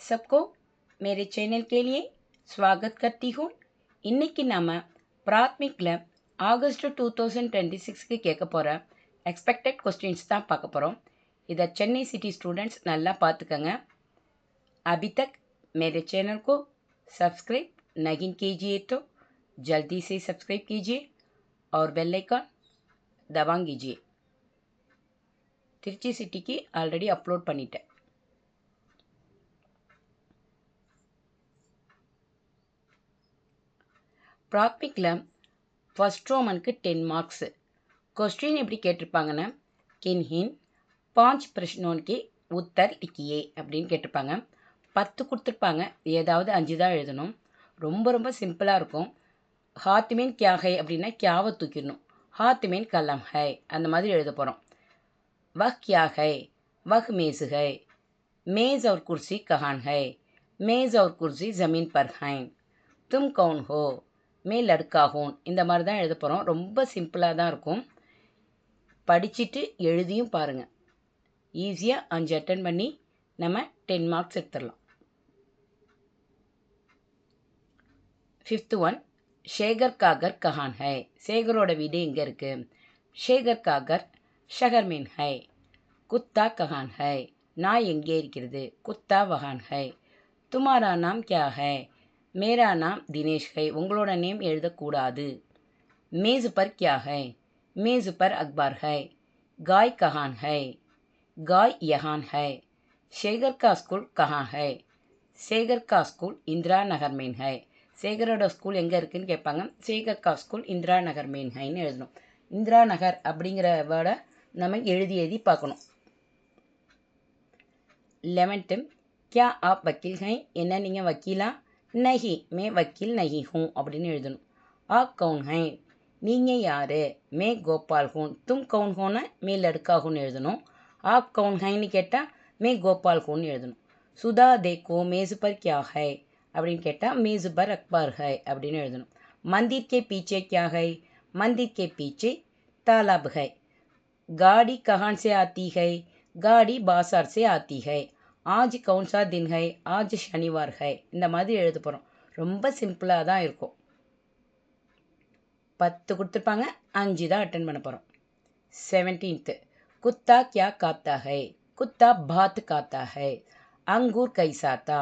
सबको मेरे चैनल के लिए स्वागत करती हूँ. இன்னைக்கு நாம பிராத்மிக்ல ஆகஸ்ட் 2026க்கு கேட்க போற எக்ஸ்பெக்டட் கொஸ்டின்ஸ் தான் பார்க்க போறோம். இதை சென்னை सिटी स्टूडेंट्स நல்லா பார்த்துக்கங்க. अभी तक मेरे चैनल को सब्सक्राइब नहीं कीजिए तो जल्दी से सब्सक्राइब कीजिए और बेल आइकन दबा कीजिए. திருச்சி சிட்டிக்கு ஆல்ரெடி அப்லோட் பண்ணிட்டேன். பிராத்மிக்ல ஃபர்ஸ்ட் ரோமனுக்கு 10 மார்க்ஸ். क्वेश्चन எப்படி கேட்டிருப்பாங்கன்னா, किन्हीं 5 प्रश्नों के उत्तर लिखिए அப்படின்னு கேட்டிருப்பாங்க. 10 கொடுத்துருப்பாங்க, ஏதாவது 5 தான் எழுதணும். ரொம்ப சிம்பிளாக இருக்கும். हाथ में क्या है அப்படின்னா क्याவை தூக்கிடணும். हाथ में कलम है அந்த மாதிரி எழுத போகிறோம். वह क्या है, वह मेज़ है, मेज़ और कुर्सी कहाँ है, मेज़ और कुर्सी ज़मीन पर हैं, तुम कौन हो, मैं लड़का हूँ. இந்த மாதிரி தான் எழுத போகிறோம். ரொம்ப சிம்பிளாக தான் இருக்கும். படிச்சுட்டு எழுதியும் பாருங்கள். ஈஸியாக 5 அட்டன் பண்ணி நம்ம 10 மார்க்ஸ் எடுத்துடலாம். 5th ஒன், शेखर का घर कहाँ है. சேகரோட வீடு எங்கே இருக்குது. शेखर का घर शहर में है. कुत्ता कहाँ है, நாய் எங்கே இருக்கிறது. कुत्ता वहाँ है. तुम्हारा नाम क्या है, मेरा नाम दिनेश है. உங்களோட நேம் எழுதக்கூடாது. मेज़ पर क्या है, मेज़ पर अखबार है. गाय कहाँ है, गाय यहाँ है. शेखर का स्कूल कहाँ है, शेखर का स्कूल इंदिरा नगर में है. சேகரோட ஸ்கூல் எங்கே இருக்குதுன்னு கேட்பாங்க. சேகர் கா ஸ்கூல் இந்திரா நகர் மெயின் ஹைன்னு எழுதணும். இந்திரா நகர் அப்படிங்கிற வேர்டை நம்ம எழுதி பார்க்கணும். 11th, क्या आप वकील हैं, என்ன நீங்கள் வக்கீலா. नहीं मैं वकील नहीं हूँ அப்படின்னு எழுதணும். आप कौन हैं, நீங்கள் யார். मैं गोपाल हूँ. तुम कौन होना, मैं लड़का हूँ எழுதணும். आप कौन हैன்னு கேட்டால் मैं गोपाल हूँன்னு எழுதணும். सुधा देखो मेज़ पर क्या है அப்படின்னு கேட்டால் मेज़ पर अखबार है அப்படின்னு எழுதணும். मंदिर के पीछे क्या है, मंदिर के पीछे तालाब है. गाड़ी कहाँ से आती है, गाड़ी बाजार से आती है. आज कौन सा दिन है, आज शनिवार है. இந்த மாதிரி எழுத போகிறோம். ரொம்ப சிம்பிளாக தான் இருக்கும். 10 கொடுத்துருப்பாங்க, 5 தான் அட்டன் பண்ண போகிறோம். 17th, कुत्ता क्या खाता है, कुत्ता भात खाता है. अंगूर कैसा था,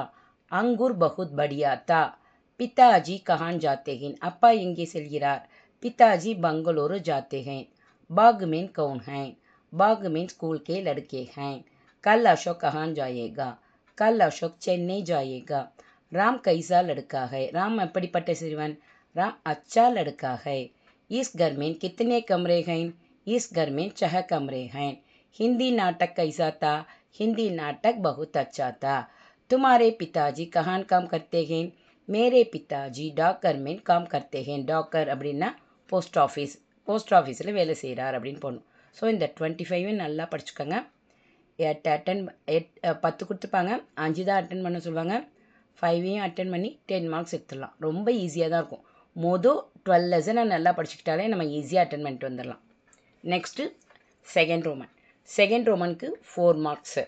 अंगूर बहुत बढ़िया था. पिताजी कहाँ जाते हैं, அப்பா எங்கே செல்கிறார். पिताजी बंगलुरु जाते हैं. बाग में कौन है, बाग में स्कूल के लड़के हैं. कल अशोक कहाँ जाएगा, कल अशोक चेन्नई जाएगा. राम कैसा लड़का है, राम எப்படிப்பட்ட சிறுவன். राम अच्छा लड़का है. इस घर में कितने कमरे हैं, इस घर में 6 कमरे हैं. हिंदी नाटक कैसा था, हिंदी नाटक बहुत अच्छा था. तुम्हारे पिताजी कहाँ काम करते हैं, मेरे पिताजी डाकर में काम करते हैं. डाकर அப்படின்னா போஸ்ட் ஆஃபீஸ், போஸ்ட் ஆஃபீஸில் வேலை செய்கிறார் அப்படின்னு போடணும். ஸோ இந்த 25 நல்லா படிச்சுக்கோங்க. 10 கொடுத்துருப்பாங்க, 5 தான் அட்டன் பண்ண சொல்லுவாங்க. 5ஐயும் அட்டன் பண்ணி 10 மார்க்ஸ் எடுத்துடலாம். ரொம்ப ஈஸியாக தான் இருக்கும். மொதல் 12 லெசனை நல்லா படிச்சுக்கிட்டாலே நம்ம ஈஸியாக அட்டன் பண்ணிட்டு வந்துடலாம். Next second roman. செகண்ட் ரோமனுக்கு 4 மார்க்ஸு.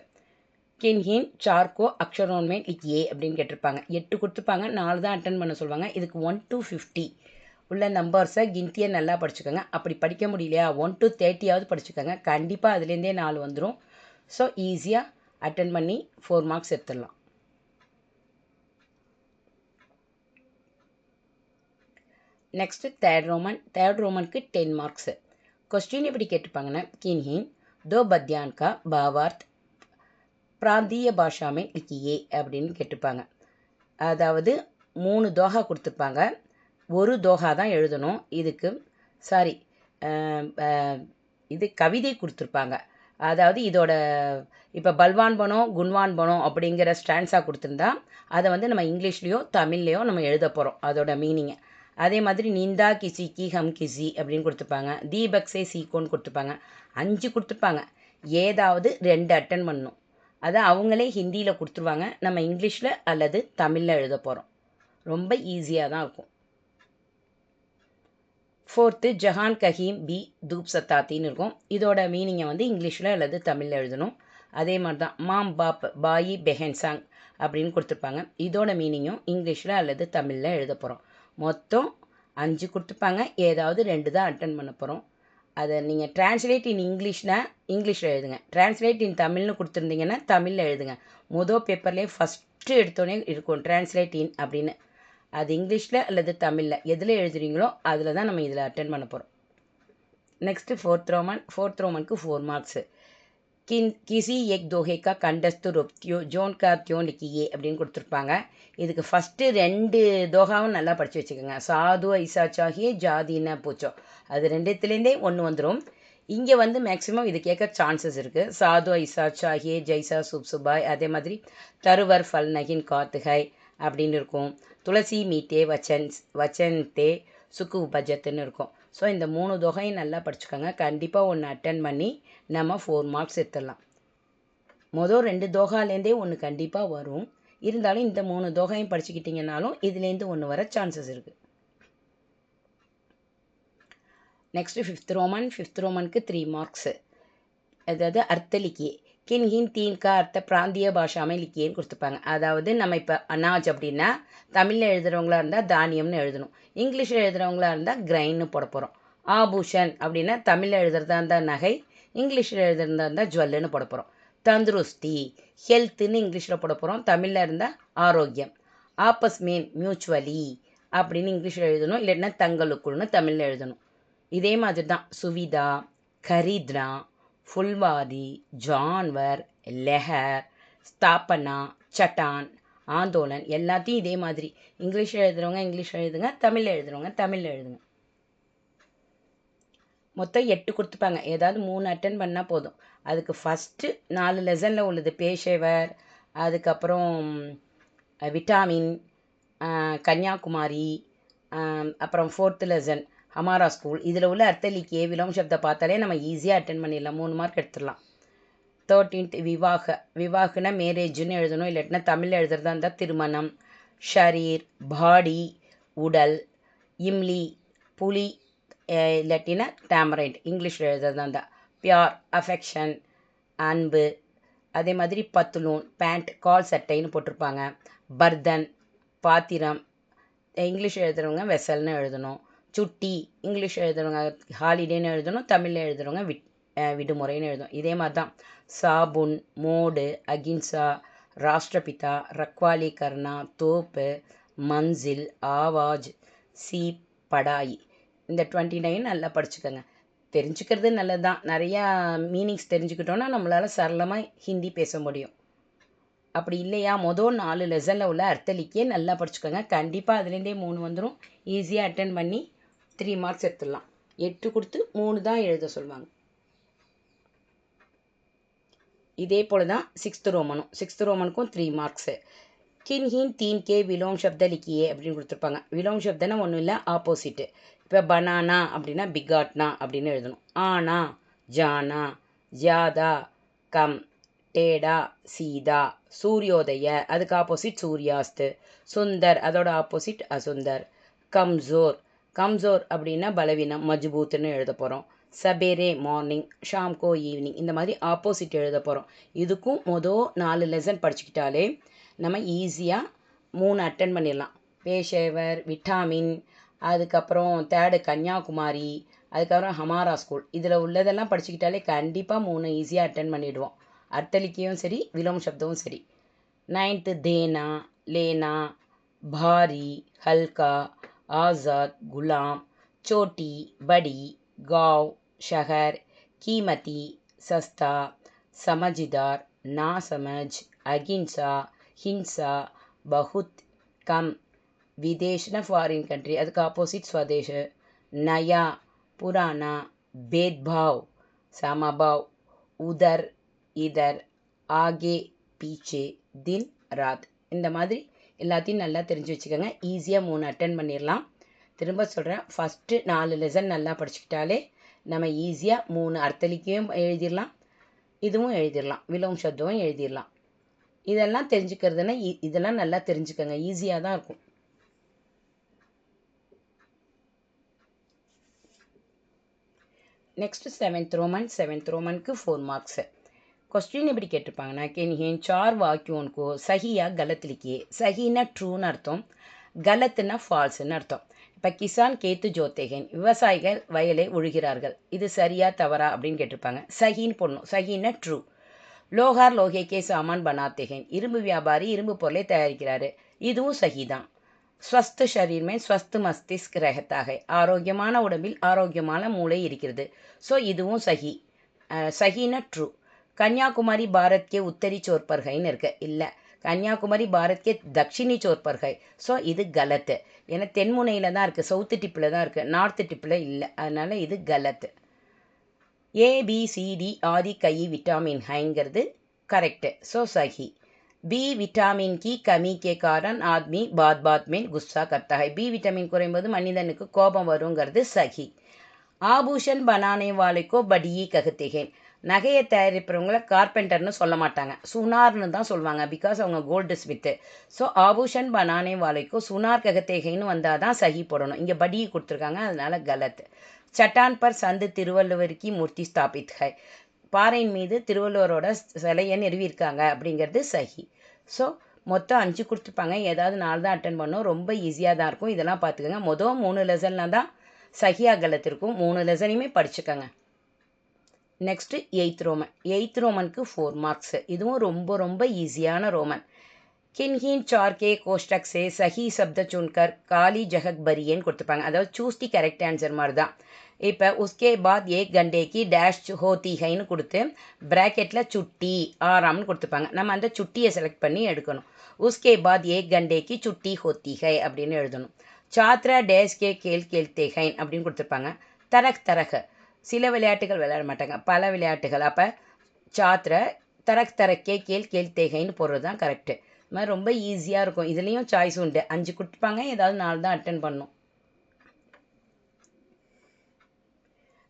किन्हीं 4 को अक्षरों में लिखिए அப்படின்னு கேட்டிருப்பாங்க. 8 கொடுத்துருப்பாங்க, 4 தான் அட்டன் பண்ண சொல்லுவாங்க. இதுக்கு 1 to 50 உள்ள நம்பர்ஸை கின்த்தியை நல்லா படிச்சுக்கோங்க. அப்படி படிக்க முடியலையா 1 to 30ஆவது படிச்சுக்கோங்க. கண்டிப்பாக அதுலேருந்தே 4 வந்துடும். ஸோ ஈஸியாக அட்டன் பண்ணி 4 மார்க்ஸ் எடுத்துடலாம். Next third roman. தேர்ட் ரோமனுக்கு 10 மார்க்ஸு. क्वेश्चन எப்படி கேட்டிருப்பாங்கன்னா, किन्हीं 2 पद्यों का भावार्थ பிராந்திய பாஷாமே லிக்கியே அப்படின்னு கேட்டிருப்பாங்க. அதாவது 3 தோஹா கொடுத்துருப்பாங்க, 1 தோஹா தான் எழுதணும். இதுக்கு இது கவிதை கொடுத்துருப்பாங்க. அதாவது இதோட இப்போ பல்வான் பனோ குன்வான் பனோ அப்படிங்கிற ஸ்டான்ஸாக கொடுத்துருந்தா அதை வந்து நம்ம இங்கிலீஷ்லேயோ தமிழ்லையோ நம்ம எழுத போகிறோம் அதோட மீனிங்கை. அதே மாதிரி நிந்தா கிசி கி ஹம் கிசி அப்படின்னு கொடுத்துருப்பாங்க. தீபக்ஸே சீக்கோன்னு கொடுத்துருப்பாங்க. 5 கொடுத்துருப்பாங்க, ஏதாவது 2 அட்டன் பண்ணணும். அதை அவங்களே ஹிந்தியில் கொடுத்துருவாங்க, நம்ம இங்கிலீஷில் அல்லது தமிழில் எழுத போகிறோம். ரொம்ப ஈஸியாக தான் இருக்கும். 4th, ஜஹான் கஹீம் பி தூப் சத்தாத்தின்னு இருக்கும். இதோட மீனிங்கை வந்து இங்கிலீஷில் அல்லது தமிழில் எழுதணும். அதே மாதிரி தான் மாம் பாப் பாயி பெஹன் சாங் அப்படின்னு கொடுத்துருப்பாங்க. இதோட மீனிங்கும் இங்கிலீஷில் அல்லது தமிழில் எழுத போகிறோம். மொத்தம் 5 கொடுத்துருப்பாங்க. ஏதாவது 2 தான் அட்டன் பண்ண போகிறோம். அதை நீங்கள் டிரான்ஸ்லேட் இன் இங்கிலீஷில் எழுதுங்க. டிரான்ஸ்லேட் இன் தமிழ்னு கொடுத்துருந்தீங்கன்னா தமிழில் எழுதுங்க. மொதல் பேப்பர்லேயே ஃபஸ்ட்டு எடுத்தோடனே இருக்கும் டிரான்ஸ்லேட் இன் அப்படின்னு. அது இங்கிலீஷில் அல்லது தமிழில் எதில் எழுதுறீங்களோ அதில் தான் நம்ம இதில் அட்டன் பண்ண போகிறோம். नेक्स्ट फोर्थ रोमन को 4 मार्क्स किसी एक दोहे का कंडस्त रूप जोन का त्यों लिखिए அப்படின்னு கொடுத்துருப்பாங்க. இதுக்கு ஃபஸ்ட்டு 2 தோகாவும் நல்லா படித்து வச்சுக்கோங்க. சாது ஐசா சாஹியே ஜாதின்னா பூச்சோ, அது ரெண்டுத்துலேருந்தே ஒன்று வந்துடும். இங்கே வந்து மேக்ஸிமம் இது கேட்க சான்சஸ் இருக்குது. சாது ஐசா சாஹியே ஜெய்சா சுப் சுபாய், அதே மாதிரி தருவர் ஃபல் நகின் காத்துகை அப்படின்னு இருக்கும். துளசி மீட்டே வச்சன் தே சுக்கு உபஜத்துன்னு இருக்கும். ஸோ இந்த 3 தொகையும் நல்லா படிச்சுக்கோங்க. கண்டிப்பாக ஒன்று அட்டன் பண்ணி நம்ம 4 மார்க்ஸ் எடுத்துடலாம். மொதல் 2 தோகாலேருந்தே ஒன்று கண்டிப்பாக வரும். இருந்தாலும் இந்த 3 தோகையும் படிச்சுக்கிட்டிங்கனாலும் இதுலேருந்து ஒன்று வர சான்சஸ் இருக்குது. நெக்ஸ்ட்டு ஃபிஃப்த் ரோமனுக்கு 3 மார்க்ஸு. அதாவது அர்த்த லிக்கியே கின்ஹின் தீன் கா அர்த்த பிராந்திய பாஷாமை லிக்கியேன்னு கொடுத்துருப்பாங்க. அதாவது நம்ம இப்போ அனாஜ் அப்படின்னா தமிழில் எழுதுகிறவங்களா இருந்தால் தானியம்னு எழுதணும். இங்கிலீஷில் எழுதுகிறவங்களா இருந்தால் கிரைன்னு போட போகிறோம். ஆபூஷன் அப்படின்னா தமிழில் எழுதுறதா இருந்தால் நகை, இங்கிலீஷில் எழுதுறதா இருந்தால் ஜுவல்லுன்னு போட போகிறோம். தந்துருஸ்தி ஹெல்த்துன்னு இங்கிலீஷில் போட போகிறோம். தமிழில் இருந்தால் ஆரோக்கியம். ஆப்பஸ் மீன் மியூச்சுவலி அப்படின்னு இங்கிலீஷில் எழுதணும். இல்லைன்னா தங்களுக்குள்னு தமிழில் எழுதணும். இதே மாதிரி தான் சுவிதா, கரீத்னா, फुलवारी, जानवर, लहर, स्थापना, चटान, आंदोलन எல்லாத்தையும் இதே மாதிரி இங்கிலீஷில் எழுதுகிறவங்க இங்கிலீஷில் எழுதுங்க, தமிழில் எழுதுகிறவங்க தமிழில் எழுதுங்க. மொத்தம் 8 கொடுத்துப்பாங்க. ஏதாவது 3 அட்டன் பண்ணால் போதும். அதுக்கு ஃபஸ்ட்டு 4 லெசனில் உள்ளது பேஷேவர், அதுக்கப்புறம் விட்டாமின், கன்னியாகுமாரி, அப்புறம் 4th லெசன் हमारा स्कूल. இதில் உள்ள அர்த்த லிக்கியே விலோம் சப்தை பார்த்தாலே நம்ம ஈஸியாக அட்டன் பண்ணிடலாம். 3 மார்க் எடுத்துடலாம். 13th விவாகனா மேரேஜ்னு எழுதணும். இல்லாட்டினா தமிழில் எழுதுறதா இருந்தால் திருமணம். ஷரீர் பாடி உடல். இம்லி புலி, இல்லாட்டினா டேமரைண்ட் இங்கிலீஷில் எழுதுறதா இருந்தால். பியார் அஃபெக்ஷன் அன்பு. அதே மாதிரி பத்துலூன் பேண்ட் கால் சட்டைன்னு போட்டிருப்பாங்க. பர்தன் பாத்திரம், இங்கிலீஷ் எழுதுகிறவங்க வெசல்னு எழுதணும். சுட்டி இங்கிலீஷ் எழுதுறவங்க ஹாலிடேன்னு எழுதணும். தமிழில் எழுதுறவங்க விடுமுறைன்னு எழுதணும். இதே மாதிரி தான் சாபுன், மோடு, அகிம்சா, ராஷ்டிரபிதா, ரக்வாலி கர்ணா, தோப்பு, மன்சில், ஆவாஜ், சீப், படாய். இந்த 29 நல்லா படிச்சுக்கோங்க. தெரிஞ்சுக்கிறது நல்லது தான். நிறையா மீனிங்ஸ் தெரிஞ்சுக்கிட்டோன்னா நம்மளால் சரளமாக ஹிந்தி பேச முடியும். அப்படி இல்லையா மொதல் 4 லெசனில் உள்ள அர்த்தலிக்கே நல்லா படிச்சுக்கோங்க. கண்டிப்பாக அதுலேருந்தே 3 வந்துடும். ஈஸியாக அட்டன் பண்ணி 3 மார்க்ஸ் எடுத்துடலாம். 8 கொடுத்து 3 தான் எழுத சொல்லுவாங்க. இதே போல் தான் 6th ரோமனுக்கும் 3 மார்க்ஸு. கின்ஹின் தீன் கே விலோம் சப்த லிக்கியே அப்படின்னு கொடுத்துருப்பாங்க. விலோம் சப்தனா ஒன்றும் இல்லை, ஆப்போசிட்டு. இப்போ பனானா அப்படின்னா பிகாட்னா அப்படின்னு எழுதணும். ஆனா, ஜானா, ஜியாதா, கம், டேடா, சீதா. சூரியோதய அதுக்கு ஆப்போசிட் சூர்யாஸ்து. சுந்தர் அதோட ஆப்போசிட் அசுந்தர். கம்சோர் அப்படின்னா பலவீனம், மஜ்பூத்துன்னு எழுத போகிறோம். சபேரே மார்னிங், ஷாம்கோ ஈவினிங். இந்த மாதிரி ஆப்போசிட் எழுத போகிறோம். இதுக்கும் மொதல் 4 லெசன் படிச்சுக்கிட்டாலே நம்ம ஈஸியாக 3 அட்டன் பண்ணிடலாம். பேஷேவர், விட்டாமின், அதுக்கப்புறம் 3rd கன்னியாகுமாரி, அதுக்கப்புறம் ஹமாரா ஸ்கூல். இதில் உள்ளதெல்லாம் படிச்சுக்கிட்டாலே கண்டிப்பாக 3 ஈஸியாக அட்டன் பண்ணிவிடுவோம். அர்த்தலிக்கையும் சரி விலோம் சப்தமும் சரி. 9th தேனா, லேனா, பாரி, ஹல்கா, आज़ाद, गुलाम, छोटी, बड़ी, गाँव, शहर, कीमती, सस्ता, समझदार, नासमझ, अहिंसा, हिंसा, बहुत, कम, विदेश न फॉरेन कंट्री அதுக்கு ஆப்போசிட் स्वदेश. नया, पुराना, भेदभाव, समभाव, उधर इधर, आगे पीछे, दिन रात. இந்த மாதிரி எல்லாத்தையும் நல்லா தெரிஞ்சு வச்சுக்கோங்க. ஈஸியாக 3 அட்டன் பண்ணிடலாம். திரும்ப சொல்கிறேன், ஃபஸ்ட்டு 4 லெசன் நல்லா படிச்சுக்கிட்டாலே நம்ம ஈஸியாக 3 அர்த்தலிக்கையும் எழுதிடலாம், இதுவும் எழுதிடலாம், விலோம் சப்தமும் எழுதிடலாம். இதெல்லாம் தெரிஞ்சுக்கிறதுனா இதெல்லாம் நல்லா தெரிஞ்சுக்கோங்க. ஈஸியாக தான் இருக்கும். Next 7th ரோமனுக்கு 4 marks. क्वेश्चन எப்படி கேட்டிருப்பாங்கன்னா कि इन चार वाक्यों को सही या गलत लिखिए सहीனா ட்ரூன்னு அர்த்தம் கலத்துனா ஃபால்ஸ்ன்னு அர்த்தம் இப்போ கிசான் கேத்து ஜோத்தேகன் விவசாயிகள் வயலை உழுகிறார்கள் இது சரியா தவறா அப்படின்னு கேட்டிருப்பாங்க சஹின்னு போடணும் சஹின்னா ட்ரூ லோஹார் லோஹேக்கே சாமான் பனாத்தேகன் இரும்பு வியாபாரி இரும்பு பொருளை தயாரிக்கிறாரு இதுவும் சஹி தான் ஸ்வஸ்த ஷரீர் में स्वस्थ मस्तिष्क रहता है ஆரோக்கியமான உடம்பில் ஆரோக்கியமான மூளை இருக்கிறது ஸோ இதுவும் சஹி சஹின்னா ட்ரூ கன்னியாகுமரி பாரத் के उत्तरी छोर पर हैன்னு இருக்கு இல்லை கன்னியாகுமரி பாரத் के दक्षिणी छोर पर है ஸோ இது கலத்து ஏன்னா தென்முனையில் தான் இருக்குது சவுத்து டிப்பில் தான் இருக்குது நார்த்து டிப்பில் இல்லை அதனால் இது கலத்து ஏபிசிடி ஆதி கை विटामिन हैங்கிறது करेक्ट सो सही बी विटामिन की कमी के कारण आदमी बात बात में गुस्सा करता है बी विटामिन குறையும்போது மனிதனுக்கு கோபம் வருங்கிறது சஹி ஆபூஷன் बनाने वाले को बड़ी कहते हैं நகையை தயாரிப்பவங்களை கார்பெண்டர்னு சொல்ல மாட்டாங்க சுனார்னு தான் சொல்லுவாங்க பிகாஸ் அவங்க கோல்டு ஸ்மித்து ஸோ ஆபூஷன் பனானே வாழைக்கோ சுனார் ககத்தேகைன்னு வந்தால் தான் சஹி போடணும் இங்கே படி கொடுத்துருக்காங்க அதனால கலத் சட்டான் பர் சந்து திருவள்ளுவருக்கு மூர்த்தி ஸ்தாபித் ஹை பாறையின் மீது திருவள்ளுவரோட சிலையை நிறுவியிருக்காங்க அப்படிங்கிறது சஹி ஸோ மொத்தம் 5 கொடுத்துருப்பாங்க ஏதாவது 4 தான் அட்டன் பண்ணோம் ரொம்ப ஈஸியாக தான் இருக்கும் இதெல்லாம் பார்த்துக்கோங்க மொதல் 3 லெசன்லாம் தான் சஹியா கலத் இருக்கும் 3 லெசனையுமே படிச்சுக்கோங்க நெக்ஸ்ட்டு எயித் ரோமனுக்கு 4 மார்க்ஸ் இதுவும் ரொம்ப ரொம்ப ஈஸியான ரோமன் किन्हीं चार के कोष्टक से सही शब्द चुनकर काली जगह बरियन கொடுத்துப்பாங்க அதாவது சூஸ் தி கரெக்ட் ஆன்சர் மாதிரி தான் இப்போ उसके बाद एक घंटे की डैश होती हैன்னு கொடுத்து ப்ராக்கெட்டில் சுட்டி ஆறாம்னு கொடுத்துப்பாங்க நம்ம அந்த சுட்டியை செலக்ட் பண்ணி எடுக்கணும் उसके बाद एक घंटे की छुट्टी होती है அப்படின்னு எழுதணும் छात्रा डैश के खेल खेलते हैं அப்படின்னு கொடுத்துருப்பாங்க தரக் தரக சில விளையாட்டுகள் விளையாட மாட்டாங்க பல விளையாட்டுகள் அப்போ சாத்திர தரக் தரக்கே கேள்தேகைன்னு போடுறது தான் கரெக்டு இது மாதிரி ரொம்ப ஈஸியாக இருக்கும் இதுலேயும் சாய்ஸ் உண்டு 5 கொடுப்பாங்க ஏதாவது 4 தான் அட்டன் பண்ணணும்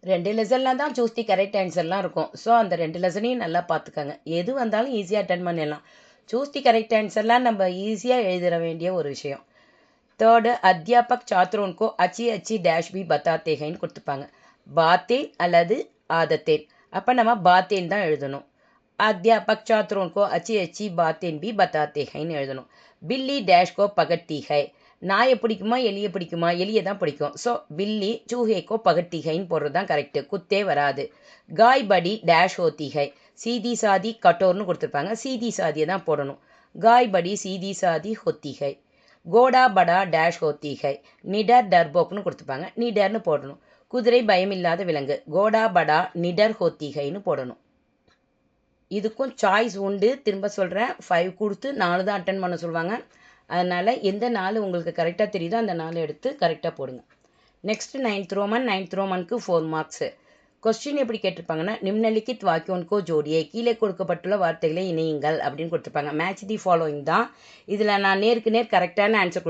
2 லெசன்லாம் தான் சூஸ் தி கரெக்ட் ஆன்சர்லாம் இருக்கும் ஸோ அந்த 2 லெசனையும் நல்லா பார்த்துக்கோங்க எது வந்தாலும் ஈஸியாக அட்டன் பண்ணிடலாம் சூஸ் தி கரெக்ட் ஆன்சர்லாம் நம்ம ஈஸியாக எழுதிட வேண்டிய ஒரு விஷயம் தேர்டு அத்தியாபக் சாத்ரோன்கோ அச்சி டேஷ் பி பத்தாத்தேகைன்னு கொடுத்துப்பாங்க பாத்தேன் அல்லது ஆதத்தேன் அப்போ நம்ம பாத்தேன் தான் எழுதணும் अध्यापक छात्रों को अच्छी अच्छी बातें भी बताते हैं எழுதணும் बिल्ली डैश को पकड़ती है நாயை பிடிக்குமா எலியை பிடிக்குமா எலியை தான் பிடிக்கும் ஸோ பில்லி சூஹேக்கோ பகட்டி ஹைன்னு போடுறது தான் கரெக்டு குத்தே வராது காய் படி டேஷ் ஹோத்தி ஹை சீதி சாதி கட்டோர்னு கொடுத்துருப்பாங்க சீதி சாதியை தான் போடணும் காய் படி சீதி சாதி ஹோத்தி ஹை கோடா படா டேஷ் ஹோத்தி ஹை நிடர் டர்போக்னு கொடுத்துருப்பாங்க நிடர்னு போடணும் குதிரை பயமில்லாத விலங்கு கோடா படா நிடர் ஹோத்தி ஹைன்னு போடணும் இதுக்கும் சாய்ஸ் உண்டு திரும்ப சொல்கிறேன் 5 கொடுத்து 4 தான் அட்டன் பண்ண சொல்லுவாங்க அதனால் எந்த 4 உங்களுக்கு கரெக்டாக தெரியுதோ அந்த 4 எடுத்து கரெக்டாக போடுங்க நெக்ஸ்ட்டு 9th ரோமனுக்கு 4 மார்க்ஸு கொஸ்டின் எப்படி கேட்டிருப்பாங்கன்னா நிம்னலிக்கித் வாக்கியோன்கோ ஜோடியே கீழே கொடுக்கப்பட்டுள்ள வார்த்தைகளை இணையுங்கள் அப்படின்னு கொடுத்துருப்பாங்க மேட்ச் தி ஃபாலோயிங் தான் இதில் நான் நேருக்கு நேர் கரெக்டான ஆன்சர்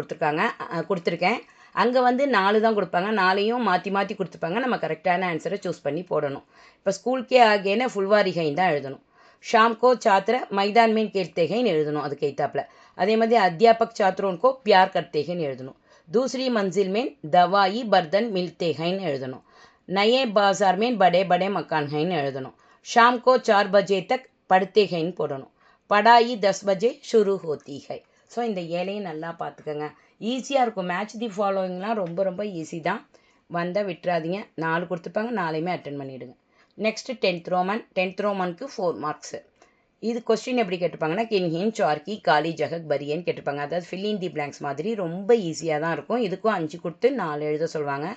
கொடுத்துருக்கேன் அங்கே வந்து 4 தான் கொடுப்பாங்க 4ஐயும் மாற்றி மாற்றி கொடுத்துருப்பாங்க நம்ம கரெக்டான ஆன்சரை சூஸ் பண்ணி போடணும் இப்போ ஸ்கூல்கே ஆகேன ஃபுல்வாரிகைன்னு தான் எழுதணும் शाम को छात्र मैदान में खेलते हैं எழுதணும் அதுக்கு எய்தாப்ல அதே மாதிரி अध्यापक छात्रों को प्यार करते हैं எழுதணும் दूसरी मंजिल में दवाई बर्तन मिलते हैं எழுதணும் नए बाजार में बड़े बड़े मकान हैं எழுதணும் शाम को 4 बजे तक पढ़ते हैं போடணும் पढ़ाई 10 बजे शुरू होती है ஸோ இந்த ஏழையும் நல்லா பார்த்துக்கோங்க ஈஸியாக இருக்கும் மேட்ச் தி ஃபாலோயிங்லாம் ரொம்ப ரொம்ப ஈஸி தான் வந்தால் விட்டுறாதீங்க 4 கொடுத்துருப்பாங்க 4ஐயுமே அட்டன் பண்ணிவிடுங்க நெக்ஸ்ட்டு 10th ரோமனுக்கு 4 மார்க்ஸு இது கொஸ்டின் எப்படி கேட்டிருப்பாங்கன்னா கின்ஹின் சார்கி காலி ஜகக் பரியன்னு கேட்டிருப்பாங்க அதாவது ஃபில்லிங் தி பிளாங்க்ஸ் மாதிரி ரொம்ப ஈஸியாக தான் இருக்கும் இதுக்கும் 5 கொடுத்து 4 எழுத சொல்லுவாங்க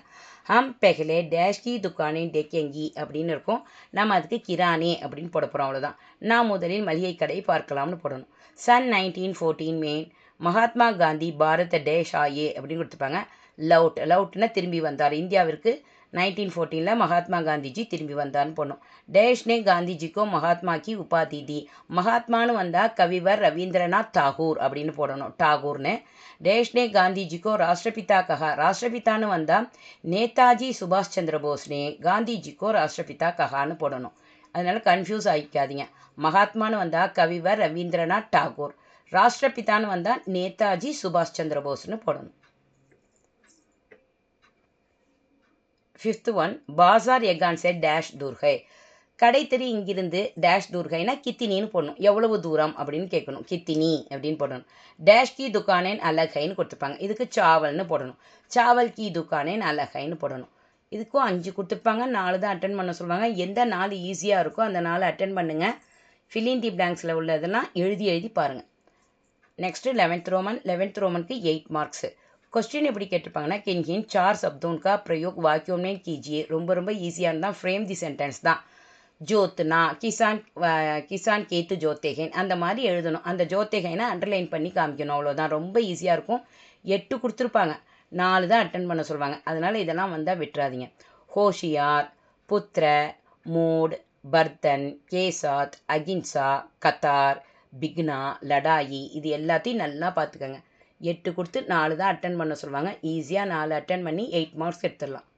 ஹம் பெஹ்லே டேஷ் கி துக்கானே டேக்கெங்கி அப்படின்னு இருக்கும் நம்ம அதுக்கு கிரானே அப்படின்னு போட போகிறோம் அவ்வளோதான் நான் முதலில் மளிகை கடை பார்க்கலாம்னு போடணும் சன் 1914 में மகாத்மா காந்தி பாரத டேஷ் ஆயே அப்படின்னு கொடுத்துருப்பாங்க லவுட்னா திரும்பி வந்தார் இந்தியாவிற்கு 1914 महात्मा गांधी जी திரும்பி வந்தார்னு போடணும் டேஷ் ने गांधी जी को महात्मा की उपाधि दी महात्माன்னு வந்தால் கவிவர் ரவீந்திரநாத் தாகூர் அப்படின்னு போடணும் டாகூர்னு டேஷ் ने गांधी जी को राष्ट्रपिता कहा ராஷ்டிரபிதான்னு வந்தால் நேதாஜி சுபாஷ் சந்திர போஸ் ने गांधी जी को राष्ट्रपिता कहाன்னு போடணும் அதனால் கன்ஃபியூஸ் ஆகிக்காதீங்க மகாத்மான்னு வந்தால் கவிவர் ரவீந்திரநாத் டாகூர் ராஷ்டிரபிதான்னு வந்தால் நேதாஜி சுபாஷ் சந்திர போஸ்னு போடணும் 5th one बाजार यगान से डैश दूर है கடை தெரு இங்கிருந்து டேஷ் தூர்கைனா கித்தினின்னு போடணும். எவ்வளவு தூரம் அப்படின்னு கேட்கணும். கித்தினி அப்படின்னு போடணும். டேஷ் கி துக்கானேன் அலகைன்னு கொடுத்துருப்பாங்க. இதுக்கு சாவல்னு போடணும். சாவல் கி துக்கானேன் அலகைன்னு போடணும். இதுக்கும் 5 கொடுத்துருப்பாங்க. 4 தான் அட்டன் பண்ண சொல்லுவாங்க. எந்த 4 ஈஸியாக இருக்கோ அந்த 4 அட்டன் பண்ணுங்கள். ஃபில்லிங் தி பிளாங்க்ஸில் உள்ளதெல்லாம் எழுதி பாருங்கள். Next 11th roman. 11th ரோமனுக்கு 8 மார்க்ஸு. क्वेश्चन எப்படி கேட்டிருப்பாங்கன்னா किन किन 4 शब्दों का प्रयोग वाक्यों में कीजिए. ரொம்ப ஈஸியாக தான். ஃப்ரேம் தி சென்டென்ஸ் தான். ஜோத்னா கிசான் கேத்து ஜோத்தேகன் அந்த மாதிரி எழுதணும். அந்த ஜோத்தேகைனை அண்டர்லைன் பண்ணி காமிக்கணும். அவ்வளோதான். ரொம்ப ஈஸியாக இருக்கும். 8 கொடுத்துருப்பாங்க. 4 தான் அட்டன் பண்ண சொல்லுவாங்க. அதனால் இதெல்லாம் வந்தால் விட்டுறாதீங்க. ஹோஷியார், புத்திர, மூட், பர்தன், கேசாத், அகிம்சா, கத்தார், பிக்னா, லடாயி இது எல்லாத்தையும் நல்லா பார்த்துக்கோங்க. 8 கொடுத்து 4 தான் அட்டன் பண்ண சொல்லுவாங்க. ஈஸியாக 4 அட்டன் பண்ணி 8 மார்க்ஸ் எடுத்துடலாம்.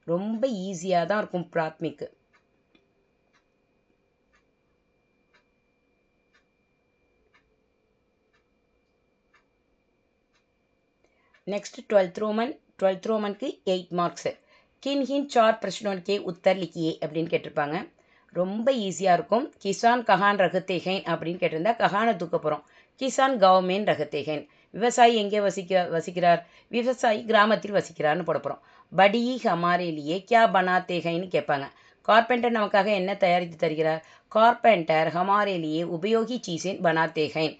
ரொம்ப ஈஸியாக தான் இருக்கும் பிராத்மிக்கு. Next 12th roman. 12th रोमனுக்கு 8 மார்க்ஸ். கின் ஹின் 4 प्रश्नों के उत्तर लिखिए அப்படின்னு கேட்டிருப்பாங்க. ரொம்ப ஈஸியாக இருக்கும். கிசான் கஹான் ரகத்தேகன் அப்படின்னு கேட்டிருந்தா கஹானை தூக்க போகிறோம். கிசான் கவர்மெண்ட் ரகத்தேகன். விவசாயி எங்கே வசிக்கிறார்? விவசாயி கிராமத்தில் வசிக்கிறார்னு போட போகிறோம். படி ஹமாரே லியே கியா பனாத்தேகைன்னு கேட்பாங்க. கார்பெண்டர் நமக்காக என்ன தயாரித்து தருகிறார்? கார்பெண்டர் ஹமாரே லியே உபயோகி சீசேன் பனாத்தேகைன்.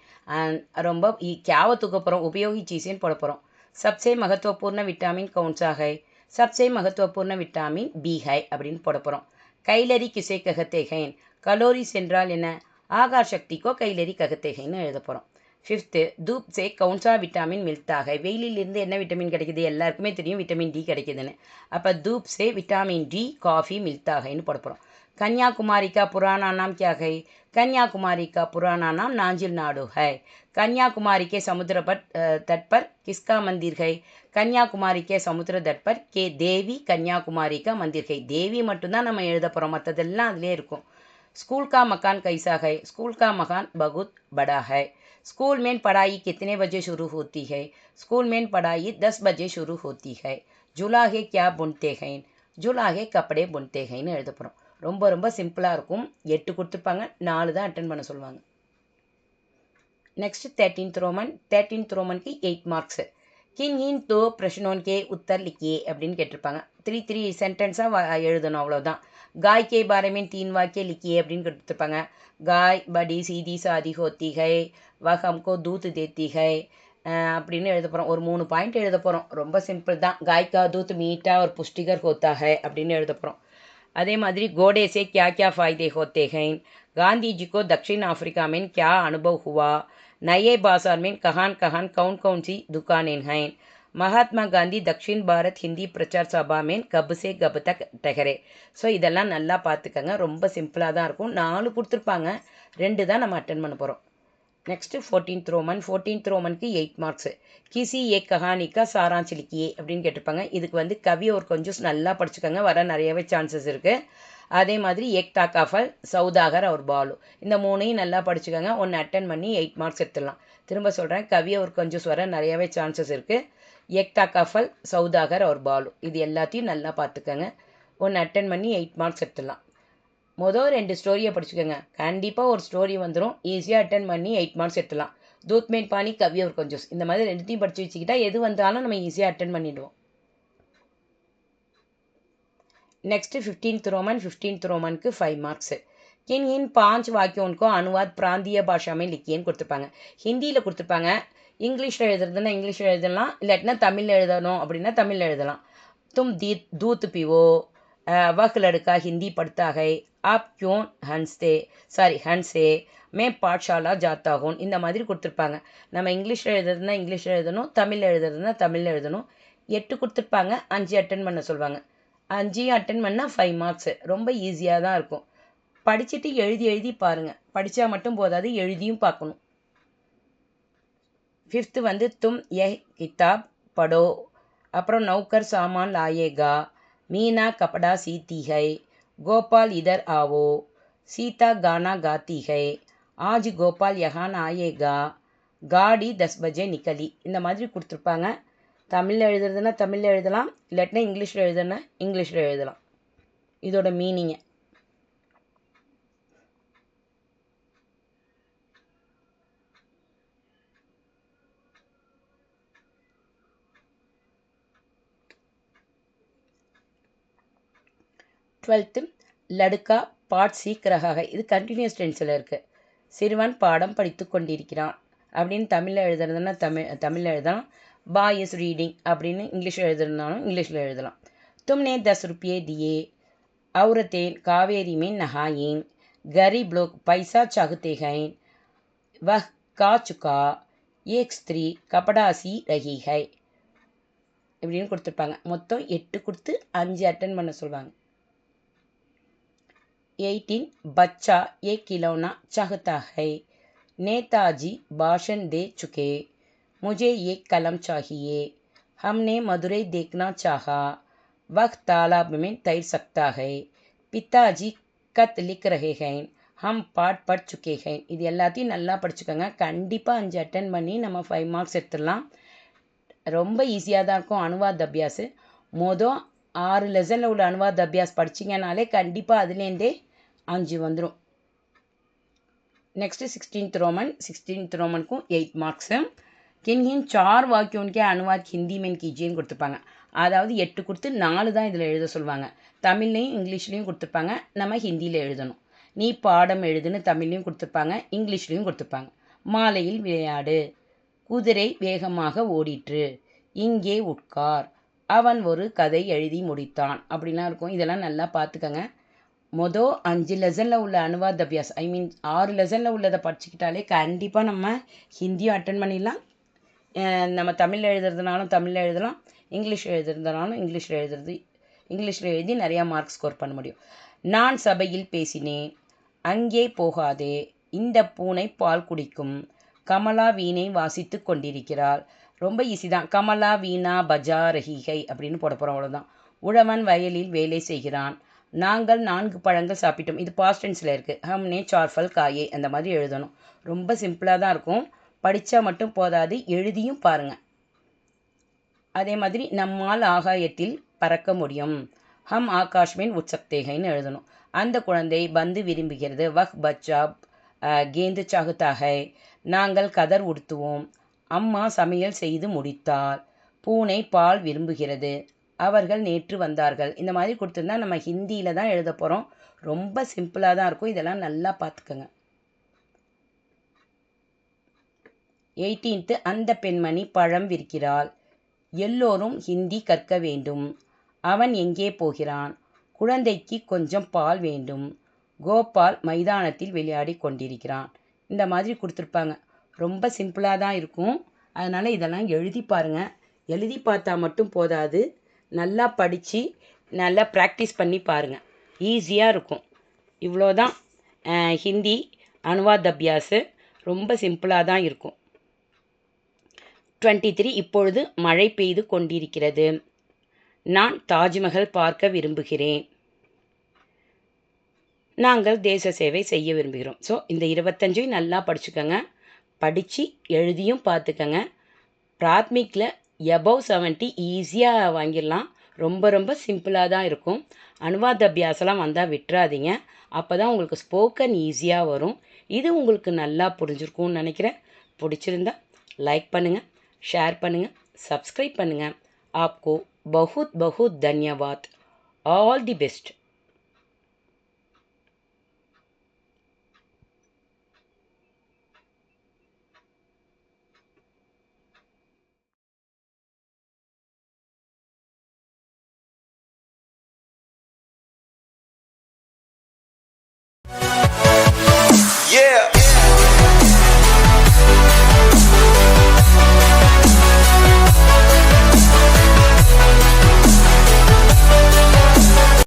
ரொம்ப கியாவை தூக்க போகிறோம். உபயோகி சீசேன் போட போகிறோம். सबसे महत्वपूर्ण विटामिन कौन सा है? सबसे महत्वपूर्ण विटामिन बी है அப்படின்னு போட போகிறோம். கைலரி கிசே ககத்தேகைன். கலோரிஸ் என்றால் என்ன? ஆகார் சக்தி கோ கைலரி ககத்தேகைன்னு எழுத போகிறோம். 5th धूप से कौन सा विटामिन मिलता है? வெயிலிலிருந்து என்ன விட்டமின் கிடைக்குது? எல்லாருக்குமே தெரியும் விட்டமின் டி கிடைக்குதுன்னு. அப்போ धूप से विटामिन डी कॉफ़ी मिलता हैன்னு போட போகிறோம். कन्याकुमारी का पुराना नाम क्या है? कन्याकुमारी का पुराना नाम नांजिल नाडु है. कन्याकुमारी के समुद्र तट पर किसका मंदिर है? कन्याकुमारी के समुद्र तट पर के देवी कन्याकुमारी का मंदिर है. देवी மட்டும்தான் நம்ம எழுத போகிறோம். மற்றதெல்லாம் அதிலே இருக்கும். स्कूल का मकान कैसा है? स्कूल का मकान बहुत बड़ा है. स्कूल में पढ़ाई कितने बजे शुरू होती है? स्कूल में पढ़ाई 10 बजे शुरू होती है. जुलाहे क्या बुनते हैं? जुलाहे कपड़े बुनते हैंனு எழுத போகிறோம். ரொம்ப சிம்பிளாக இருக்கும். 8 கொடுத்துருப்பாங்க. 4 தான் அட்டன் பண்ண சொல்லுவாங்க. Next 13th roman. 13th रोमனுக்கு 8 மார்க்ஸ். கின் ஹின் 2 प्रश्नों के उत्तर लिखिए அப்படின்னு கேட்டிருப்பாங்க. 3 சென்டென்ஸாக எழுதணும். அவ்வளோதான். गाय के बारे में 3 वाक्य लिखिए அப்படின்னு கொடுத்துருப்பாங்க. गाय बड़ी सीधी सादी होती है, वह हमको दूध देती है அப்படின்னு எழுத போகிறோம். ஒரு 3 பாயிண்ட் எழுத போகிறோம். ரொம்ப சிம்பிள் தான். गाय का दूध मीठा और पुष्टिकर होता है அப்படின்னு எழுத போகிறோம். அதே மாதிரி घोड़े से क्या क्या फ़ायदे होते हैं? गांधी जी को दक्षिण अफ्रीका में क्या अनुभव हुआ? नए बाजार में कहान कौन सी दुकानें हैं? महात्मा गांधी दक्षिण भारत हिंदी प्रचार सभा में कब से कब तक ठहरे. ஸோ இதெல்லாம் நல்லா பார்த்துக்கங்க. ரொம்ப சிம்பிளாக தான் இருக்கும். 4 கொடுத்துருப்பாங்க. 2 தான் நம்ம அட்டன் பண்ண போகிறோம். Next 14th roman. 14th रोमனுக்கு 8 மார்க்ஸ். கிசி ஏக் கஹானி கா சாராஞ்ச் லிக்கியே அப்படின்னு கேட்டிருப்பாங்க. இதுக்கு வந்து கவி ஒரு கொஞ்சம் நல்லா படிச்சுக்கோங்க. வர நிறையவே சான்சஸ் இருக்குது. அதே மாதிரி ஏக் தாக்காஃபல், சௌதாகர் அவர் பாலு இந்த 3ஐயும் நல்லா படிச்சுக்கோங்க. 1 அட்டன் பண்ணி 8 மார்க்ஸ் எடுத்துடலாம். திரும்ப சொல்கிறேன். கவி ஒரு கொஞ்சம் வர நிறையவே சான்சஸ் இருக்குது. ஏக் தாக்காஃபல், சௌதாகர் அவர் பாலு இது எல்லாத்தையும் நல்லா பார்த்துக்கோங்க. 1 அட்டன் பண்ணி 8 மார்க்ஸ் எடுத்துடலாம். மொதல் 2 ஸ்டோரியை படிச்சுக்கோங்க. கண்டிப்பாக ஒரு ஸ்டோரி வந்துடும். ஈஸியாக அட்டன் பண்ணி 8 மார்க்ஸ் எடுத்துடலாம். தூத்மேன் பாணி, கவி ஒரு கொஞ்சம் இந்த மாதிரி 2த்தையும் படித்து வச்சுக்கிட்டா எது வந்தாலும் நம்ம ஈஸியாக அட்டன் பண்ணிவிடுவோம். Next 15th roman. 15th रोमனுக்கு 5 மார்க்ஸ். किन इन 5 वाक्यों को अनुवाद प्रांतीय भाषा में लिखिएன்னு கொடுத்துருப்பாங்க. ஹிந்தியில் கொடுத்துருப்பாங்க. இங்கிலீஷில் எழுதுறதுன்னா இங்கிலீஷில் எழுதலாம். இல்லாட்டினா தமிழில் எழுதணும் அப்படின்னா தமிழில் எழுதலாம். तुम दूध पीवो, वह लड़का हिंदी पढ़ता है, आप क्यों हंसे, मैं पाठशाला जाता हूँ இந்த மாதிரி கொடுத்துருப்பாங்க. நம்ம இங்கிலீஷில் எழுதுறதுனா இங்கிலீஷில் எழுதணும். தமிழில் எழுதுறதுனா தமிழில் எழுதணும். 8 கொடுத்துருப்பாங்க. 5 அட்டன் பண்ண சொல்லுவாங்க. 5 அட்டன் பண்ணால் 5 மார்க்ஸ். ரொம்ப ஈஸியாக தான் இருக்கும். படிச்சுட்டு எழுதி பாருங்கள். படித்தா மட்டும் போதாது, எழுதியும் பார்க்கணும். 5th வந்து तुम यह किताब पढ़ो, அப்புறம் नौकर सामान लाएगा, मीना कपड़ा सीती है, गोपाल इधर आओ, सीता गाना गाती है, आज गोपाल यहाँ आएगा, गाड़ी 10 बजे निकली இந்த மாதிரி கொடுத்துருப்பாங்க. தமிழில் எழுதுறதுனா தமிழில் எழுதலாம். இல்லாட்டினா இங்கிலீஷில் எழுதுனா இங்கிலீஷில் எழுதலாம். இதோட மீனிங்கை 12th லடுக்கா பாட் சீக் ரஹா ஹை. இது கண்டினியூஸ் டென்ஸில் இருக்குது. சிறுவன் பாடம் படித்து கொண்டிருக்கிறான் அப்படின்னு தமிழில் எழுதுறதுன்னா தமிழில் எழுதலாம். பாய் இஸ் ரீடிங் அப்படின்னு இங்கிலீஷில் எழுதுறதுனாலும் இங்கிலீஷில் எழுதலாம். तुमने 10 रुपये दिए, औरतें कावेरी में नहाईं, गरीब लोग पैसा चाहते हैं, वह का चुका, एक स्त्री कपड़ा सी रही है இப்படின்னு கொடுத்துருப்பாங்க. மொத்தம் 8 கொடுத்து 5 அட்டன் பண்ண சொல்லுவாங்க. 18 बच्चा एक खिलौना चाहता है, नेताजी भाषण दे चुके, मुझे एक कलम चाहिए, हमने मदुरई देखना चाहा, वक्त तालाब में तैर सकता है, पिताजी खत लिख रहे हैं, हम पाठ पढ़ चुके हैं. இது எல்லாத்தையும் நல்லா படிச்சுக்கோங்க. கண்டிப்பாக 5 அட்டன் பண்ணி நம்ம 5 மார்க்ஸ் எடுத்துடலாம். ரொம்ப ஈஸியாக தான் இருக்கும் அனுவாத் அபியாஸ். மொதல் 6 லெசனில் உள்ள அனுவாத் அபியாஸ் படிச்சிங்கனாலே கண்டிப்பாக அதுலேருந்தே 5 வந்துடும். नेक्स्ट 16th रोमन को 8 மார்க்ஸு. किन 4 वाक्यों के अनुवाद हिंदी में कीजिएன்னு கொடுத்துருப்பாங்க. அதாவது 8 கொடுத்து 4 தான் இதில் எழுத சொல்லுவாங்க. தமிழ்லையும் இங்கிலீஷ்லேயும் கொடுத்துருப்பாங்க. நம்ம ஹிந்தியில் எழுதணும். நீ பாடம் எழுதுன்னு தமிழ்லையும் கொடுத்துருப்பாங்க, இங்கிலீஷ்லேயும் கொடுத்துருப்பாங்க. மாலையில் விளையாடு, குதிரை வேகமாக ஓடிற்று, இங்கே உட்கார், அவன் ஒரு கதை எழுதி முடித்தான் அப்படிலாம் இருக்கும். இதெல்லாம் நல்லா பார்த்துக்கங்க. மொதல் 5 லெசனில் உள்ள அனுவாத் அபியாஸ் 6 லெசனில் உள்ளதை படிச்சுக்கிட்டாலே கண்டிப்பாக நம்ம ஹிந்தியும் அட்டன் பண்ணிடலாம். நம்ம தமிழில் எழுதுறதுனாலும் தமிழில் எழுதலாம், இங்கிலீஷில் எழுதுறதுனாலும் இங்கிலீஷில் எழுதி நிறையா மார்க் ஸ்கோர் பண்ண முடியும். நான் சபையில் பேசினேன், அங்கே போகாதே, இந்த பூனை பால் குடிக்கும், கமலா வீணை வாசித்து கொண்டிருக்கிறாள். ரொம்ப ஈஸி தான். கமலா வீணா பஜா ரஹிகை அப்படின்னு போட போகிறோம், அவ்வளோதான். உழவன் வயலில் வேலை செய்கிறான், நாங்கள் 4 பழங்கள் சாப்பிட்டோம். இது பாஸ்ட் டென்ஸில் இருக்குது. ஹம்னே 4 फल खाए அந்த மாதிரி எழுதணும். ரொம்ப சிம்பிளாக தான் இருக்கும். படித்தா மட்டும் போதாது, எழுதியும் பாருங்கள். அதே மாதிரி நம்மால் ஆகாயத்தில் பறக்க முடியும், ஹம் ஆகாஷ் மேன் உட் சக்தே ஹைன்னு எழுதணும். அந்த குழந்தை பந்து விரும்புகிறது, வஹ் பச்சா கேந்து சாகுதா ஹை. நாங்கள் கதர் உடுத்துவோம், அம்மா சமையல் செய்து முடித்தாள், பூனை பால் விரும்புகிறது, அவர்கள் நேற்று வந்தார்கள். இந்த மாதிரி கொடுத்துருந்தா நம்ம ஹிந்தியில் தான் எழுத போகிறோம். ரொம்ப சிம்பிளாக தான் இருக்கும். இதெல்லாம் நல்லா பார்த்துக்கோங்க. 18th அந்த பெண்மணி பழம் விற்கிறாள், எல்லோரும் ஹிந்தி கற்க வேண்டும், அவன் எங்கே போகிறான், குழந்தைக்கு கொஞ்சம் பால் வேண்டும், கோபால் மைதானத்தில் விளையாடி கொண்டிருக்கிறான். இந்த மாதிரி கொடுத்துருப்பாங்க. ரொம்ப சிம்பிளாக தான் இருக்கும். அதனால் இதெல்லாம் எழுதி பாருங்கள். எழுதி பார்த்தா மட்டும் போதாது, நல்லா படித்து நல்லா ப்ராக்டிஸ் பண்ணி பாருங்கள். ஈஸியாக இருக்கும். இவ்வளோதான் ஹிந்தி அனுவாத் அபியாஸ். ரொம்ப சிம்பிளாக தான் இருக்கும். 23 இப்பொழுது மழை பெய்து கொண்டிருக்கிறது, நான் தாஜ்மஹல் பார்க்க விரும்புகிறேன், நாங்கள் தேச சேவை செய்ய விரும்புகிறோம். ஸோ இந்த 25 நல்லா படிச்சுக்கோங்க. படித்து எழுதியும் பார்த்துக்கங்க. பிராத்மிக்கில் எபவ் 70 ஈஸியாக வாங்கிடலாம். ரொம்ப ரொம்ப சிம்பிளாக தான் இருக்கும். அனுவாத் அபியாசெல்லாம் வந்தால் விட்டுறாதீங்க. அப்போ தான் உங்களுக்கு ஸ்போக்கன் ஈஸியாக வரும். இது உங்களுக்கு நல்லா புரிஞ்சிருக்கும்னு நினைக்கிறேன். பிடிச்சிருந்தா லைக் பண்ணுங்கள், ஷேர் பண்ணுங்கள், சப்ஸ்கிரைப் பண்ணுங்கள். आपको बहुत बहुत धन्यवाद. All the best.